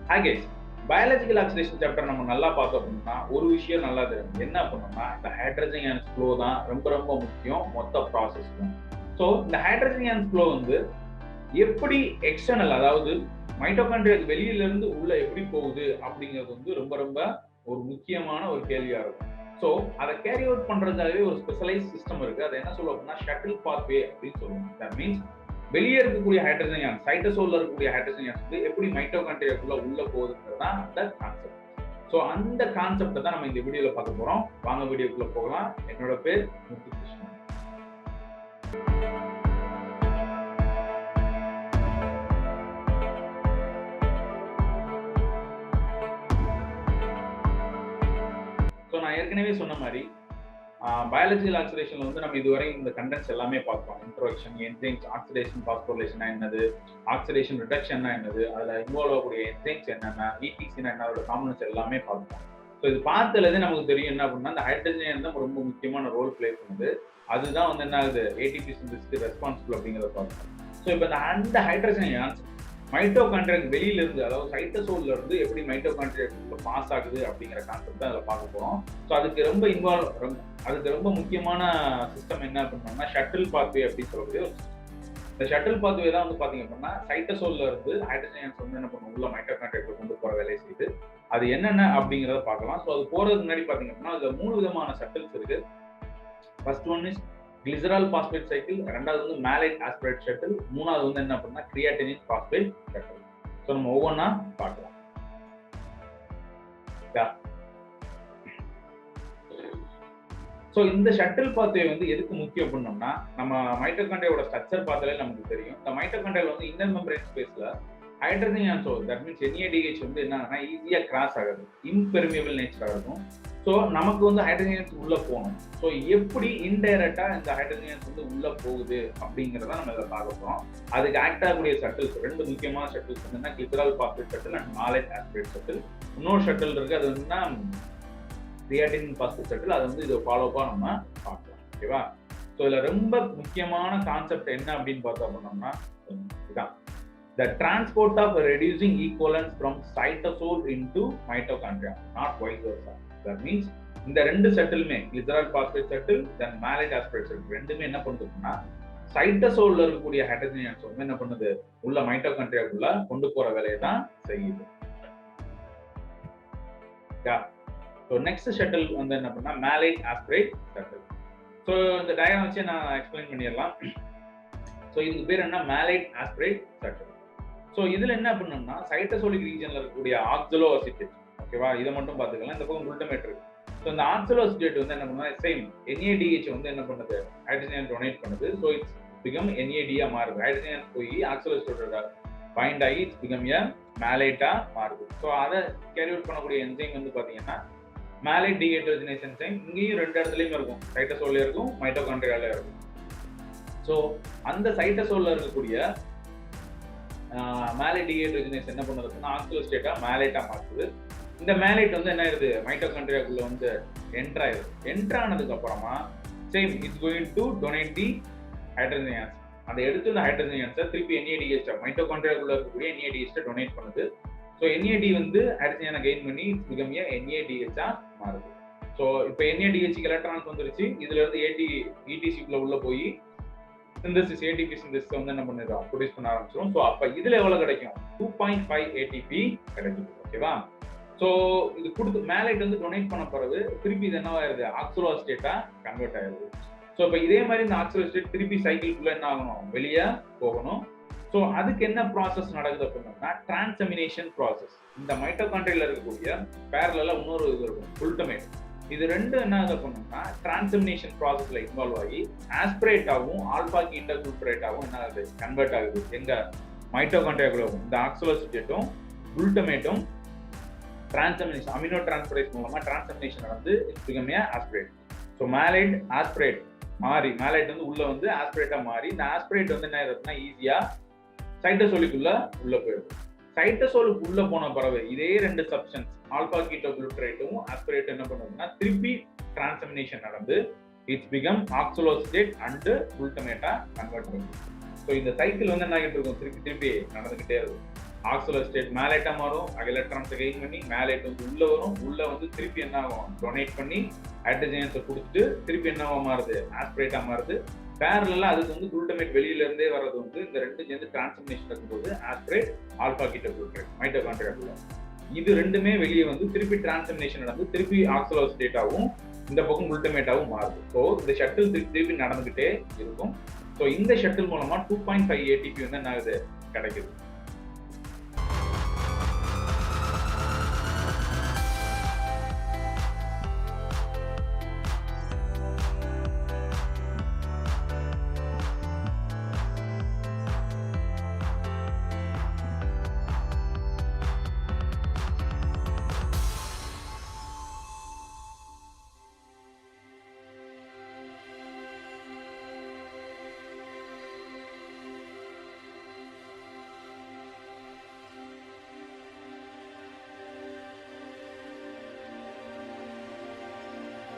Hi guys, biological oxidation chapter நம்ம நல்லா பார்த்தோம் அப்படின்னா ஒரு விஷயம் நல்லா தெரியும். என்ன பண்ணணும்னா இந்த ஹைட்ரஜன் அயன்ஸ் ஃப்ளோ தான் ரொம்ப முக்கியம் மொத்த ப்ராசஸ்க்கும். ஸோ இந்த ஹைட்ரஜன் அயன்ஸ் ஃப்ளோ வந்து எப்படி எக்ஸ்டர்னல், அதாவது மைட்டோகாண்ட்ரியாக்கு வெளியில இருந்து உள்ள எப்படி போகுது அப்படிங்கிறது வந்து ரொம்ப ஒரு முக்கியமான ஒரு கேள்வியா இருக்கும். ஸோ அதை கேரி அவுட் பண்றதுக்காகவே ஒரு ஸ்பெஷலைஸ் சிஸ்டம் இருக்கு. அதை என்ன சொல்லுவோம் அப்படின்னா ஷட்டில் பாத்வே அப்படின்னு சொல்லுவோம். தட் மீன்ஸ் வெளியே இருக்கக்கூடிய ஹைட்ரஜன் அயான், சைட்டோசோல்ல இருக்கக்கூடிய ஹைட்ரஜன் அயான்ஸ் வந்து எப்படி மைட்டோகாண்ட்ரியாக்குள்ள உள்ள போகுதுங்கிறது தான் அந்த கான்செப்ட். ஸோ அந்த கான்செப்டை தான் நம்ம இந்த வீடியோல பார்க்க போறோம். வாங்க வீடியோக்குள்ள போகலாம். என்னோட பேர் முத்துகிருஷ்ணன். ஸோ நான் ஏற்கனவே சொன்ன மாதிரி பயாலஜிக்கல் ஆக்சிடேஷன்ல வந்து நம்ம இதுவரை இந்த கண்டென்ட்ஸ் எல்லாமே பார்ப்போம். இன்ட்ரோடக்ஷன், என்சைம்ஸ், ஆக்சிடேஷன் பாஸ்போரிலேஷன் என்னது, ஆக்சிடேஷன் ரிடக்ஷன் என்னது, அதுல இன்வால்வ் ஆகக்கூடிய என்சைம்ஸ் என்னென்ன, இடிசினா என்ன, அதோட காம்பனன்ட்ஸ் எல்லாமே பார்ப்போம். ஸோ இது பார்த்ததுலேருந்து நமக்கு தெரியும் என்ன அப்படின்னா இந்த ஹைட்ரஜன் தான் ரொம்ப முக்கியமான ரோல் பிளே பண்ணுது. அதுதான் வந்து என்ன ஆகுது, ஏடிபி சிந்தசிஸ்க்கு ரெஸ்பான்சிபிள் அப்படிங்கிறத பார்ப்போம். ஸோ இப்போ அந்த ஹைட்ரஜன் அயான்ஸ் மைட்டோகாண்ட்ரியாக்கு வெளியில இருந்து, அதாவது சைட்டோசோல்ல இருந்து எப்படி மைட்டோகாண்ட்ரியாக்கு பாஸ் ஆகுது அப்படிங்கிற கான்செப்ட் தான் அதில் பார்க்க போறோம். ஸோ அதுக்கு ரொம்ப முக்கியமான சிஸ்டம் என்ன அப்படின்னா ஷட்டில் பாத்வே அப்படின்னு சொல்லக்கூடிய இந்த ஷட்டில் பாத்வே தான் வந்து பாத்தீங்க அப்படின்னா சைட்டோசோல்ல இருந்து ஹைட்ரஜன் அயான்ஸ் வந்து என்ன பண்ணும், உள்ள மைட்டோகாண்ட்ரியாக்கு கொண்டு போற வேலையை செய்யுது. அது என்னென்ன அப்படிங்கிறத பார்க்கலாம். ஸோ அது போறதுக்கு முன்னாடி பாத்தீங்க அப்படின்னா அதுல 3 விதமான ஷட்டில்ஸ் இருக்கு. First one is glycerol phosphate cycle, ரெண்டாவது வந்து மாலைட் ஆஸ்பரேட் ஷட்டில், மூணாவது வந்து என்ன அப்படின்னா கிரியாட்டினின் பாஸ்பேட் ஷட்டில். ஸோ நம்ம ஒவ்வொன்றா பார்க்கலாம். ஸோ இந்த ஷட்டில் பாத்வே வந்து எதுக்கு முக்கியம் அப்படின்னோம்னா நம்ம மைட்டோகாண்ட்ரியாவோட ஸ்ட்ரக்சர் பார்த்தாலே நமக்கு தெரியும். இந்த மைட்டோகாண்ட்ரியால வந்து இன்னர் மெம்பரேன் ஸ்பேஸ்ல hydrogen ions, that means NADH வந்து என்னன்னா ஈஸியா கிராஸ் ஆகுது, இம்பெர்மியபிள் நேச்சரா இருக்கும். ஸோ நமக்கு வந்து ஹைட்ரஜன் அயான்ஸ் உள்ள போகணும். ஸோ எப்படி இன்டைரக்டா இந்த ஹைட்ரஜன் அயான்ஸ் வந்து உள்ள போகுது அப்படிங்கிறத நம்ம இதை பார்க்க போறோம். அதுக்கு ஆக்ட் ஆகக்கூடிய ஷட்டில்ஸ், 2 முக்கியமான ஷட்டில்ஸ் வந்து glycerol phosphate shuttle and malate aspartate shuttle. இன்னொரு ஷட்டில் இருக்கு, அது வந்து கிரியாட்டினின் பாஸ்பேட் ஷட்டில். அது வந்து இதை ஃபாலோவா நம்ம பார்க்கலாம். ஓகேவா? ஸோ இதுல ரொம்ப முக்கியமான கான்செப்ட் என்ன அப்படின்னு பார்த்தோம் அப்படின்னோம்னா இதுதான், the transport of reducing equivalents from cytosol into mitochondria, not vice versa. That means இந்த 2 ஷட்டிலுமே கிளிசரால் பாஸ்பேட் ஷட்டில் தென் மாலைட் ஆஸ்பரேட் ஷட்டில் ரெண்டுமே என்ன பண்ணுதுன்னா சைட்டோசோல்ல இருக்கக்கூடிய ஹைட்ரஜன் அயான்ஸ் வந்து என்ன பண்ணுது, உள்ள மைட்டோகாண்ட்ரியாக்குள்ள கொண்டு போற வேலையை தான் செய்யுது. ஸோ நெக்ஸ்ட் ஷட்டில் வந்து என்ன பண்ணா மாலைட் ஆஸ்பரேட் ஷட்டில். ஸோ இந்த டயக்ராம் வச்சு நான் எக்ஸ்பிளைன் பண்ணிடலாம். ஸோ இதுக்கு பேர் என்ன, மாலைட் ஆஸ்பரேட் ஷட்டில். ஸோ இதுல என்ன பண்ணோம்னா சைட்டோசோலிக் ரீஜன்ல இருக்கக்கூடிய ஆக்சலோ அசிட்டேட், ஓகேவா, இதை மட்டும் பார்த்துக்கலாம். இந்த பக்கம் குளுட்டமேட் இருக்கு. ஸோ இந்த ஆக்சலோ அசிட்டேட் வந்து என்ன பண்ணா சேம் NADH வந்து என்ன பண்ணுது, ஹைட்ரஜன் டொனேட் பண்ணுது. ஸோ இட்ஸ் பிகம் NAD மாறுது. ஹைட்ரஜன் போய் ஆக்சலோ அசிட்டேட்டோட பைண்ட் ஆகி இட்ஸ் பிகம் மேலைட்டா மாறுது. ஸோ அதை கேரி அவுட் பண்ணக்கூடிய என்சைம் வந்து பாத்தீங்கன்னா மாலைட் டீஹைட்ரோஜனேஸ் என்சைம். இங்கேயும் 2 இடத்துலயும் இருக்கும், சைட்டோசோல்ல இருக்கும், மைட்டோகாண்ட்ரியால இருக்கும். ஸோ அந்த சைட்டோசோல்ல இருக்கக்கூடிய மாலைட் டீஹைட்ரோஜனேஸ் என்ன பண்ணுறதுன்னா ஆக்சலோ ஸ்டேட்டா மேலைட்டா மாற்றுது. இந்த மேலைட் வந்து என்ன ஆயிருது, மைட்டோகாண்ட்ரியாக்குள்ள வந்து என்டர் ஆயிருது. என்டர் ஆனதுக்கு அப்புறமா same it's going to donate the hydrogen ions. அந்த எடுத்து இந்த ஹைட்ரஜன் அயான்ஸை திருப்பி NADH மைட்டோகாண்ட்ரியாக்குள்ள இருக்கக்கூடிய NADH டொனேட் பண்ணுது. ஸோ NAD வந்து ஹைட்ரஜனை கெயின் பண்ணி இட்ஸ் பிகம் NADH மாறுது. ஸோ இப்போ NADH எலக்ட்ரான்ஸ் வந்துருச்சு. இதுல இருந்து ETCக்குள்ள உள்ள போய் சிந்தசிஸ், ATP சிந்தசிஸ் வந்து என்ன பண்ணுறோம், ப்ரொடியூஸ் பண்ண ஆரம்பிச்சிடும். ஸோ அப்போ இதுல எவ்வளவு கிடைக்கும், 2.5 ATP கிடைக்குது. ஓகேவா? ஸோ இது கொடுத்து மேலைட் வந்து டொனேட் பண்ண பிறகு திருப்பி இது என்ன ஆயிருது, ஆக்சலோ அசிட்டேட்டா கன்வெர்ட் ஆயிருது. ஸோ இப்போ இதே மாதிரி இந்த ஆக்சலோ அசிட்டேட் திருப்பி சைக்கிள்குள்ள என்ன ஆகணும், வெளியே போகணும். ஸோ அதுக்கு என்ன ப்ராசஸ் நடக்குது அப்படின்னா டிரான்சமினேஷன் ப்ராசஸ். இந்த மைட்டோகாண்ட்ரியால இருக்கக்கூடிய பேரலா இன்னொரு இது இருக்கும், குளுட்டமேட். இது 2 என்ன ஆகுது அப்படின்னா டிரான்சமினேஷன் ப்ராசஸ்ல இன்வால்வ் ஆகி ஆஸ்பிரேட்டாவும் ஆல்பா கீண்டோகுளுட்டரேட்டாவும் என்ன ஆகுது, கன்வெர்ட் ஆகுது. எங்க மைட்டோகாண்ட்ரியாக்குள்ள இந்த ஆக்சலோ அசிட்டேட்டும் குளுட்டமேட்டும் டிரான்சமினேஷன், அமினோ டிரான்ஸ்பரேஸ் மூலமா டிரான்சமினேஷன் நடந்து it's become aspartate. So malate aspartate மாறி, மாலைட் வந்து உள்ள வந்து ஆஸ்பிரேட்டா மாறி இந்த ஆஸ்பிரேட் வந்து என்ன ஆகுதுன்னா ஈஸியா சைட்டோசோலுக்குள்ள உள்ள போயிடுது. சைட்டோசோலுக்கு உள்ள போன பிறகு இதே 2 சப்ஸ்டன்ஸ் ஆல்பா கீட்டோகுளுட்டரேட்டும் ஆஸ்பிரேட் என்ன பண்ணுதுன்னா திருப்பி டிரான்சமினேஷன் நடந்து it's become oxaloacetate and குளுட்டமேட்டா கன்வெர்ட் பண்ணுது. ஸோ இந்த சைக்கிள் வந்து என்ன ஆகிட்டு இருக்கும், திருப்பி நடந்துகிட்டே இருக்கும். ஆக்சலர் ஸ்டேட் மேலேட்டா மாறும், எலக்ட்ரான்ஸை கெயின் பண்ணி மேலேட் வந்து உள்ள வரும், உள்ள வந்து திருப்பி என்ன ஆகும், டொனேட் பண்ணி ஹைட்ரஜன்ஸை கொடுத்துட்டு திருப்பி என்னவா மாறுது, ஆஸ்பிரேட்டா மாறுது. பேரலா அதுக்கு வந்து குளுட்டமேட் வெளியில இருந்தே வர்றது வந்து இந்த ரெண்டும் சேர்ந்து டிரான்ஸ்ஃபர்மேஷன் இருக்கும்போது ஆஸ்பிரேட் ஆல்பா கீட்டோ குளுட்டரேட் மைட்டோகாண்ட்ரியாக்குள்ள. இது ரெண்டுமே வெளியே வந்து திருப்பி டிரான்ஸ்ஃபர்மேஷன் நடந்து திருப்பி ஆக்சலர் ஸ்டேட்டாவும் இந்த பக்கம் குளுட்டமேட்டாவும் மாறுது. ஸோ இந்த ஷட்டில் திருப்பி நடந்துகிட்டே இருக்கும். ஸோ இந்த ஷட்டில் மூலமா 2.5 ATP வந்து என்ன ஆகுது, கிடைக்குது.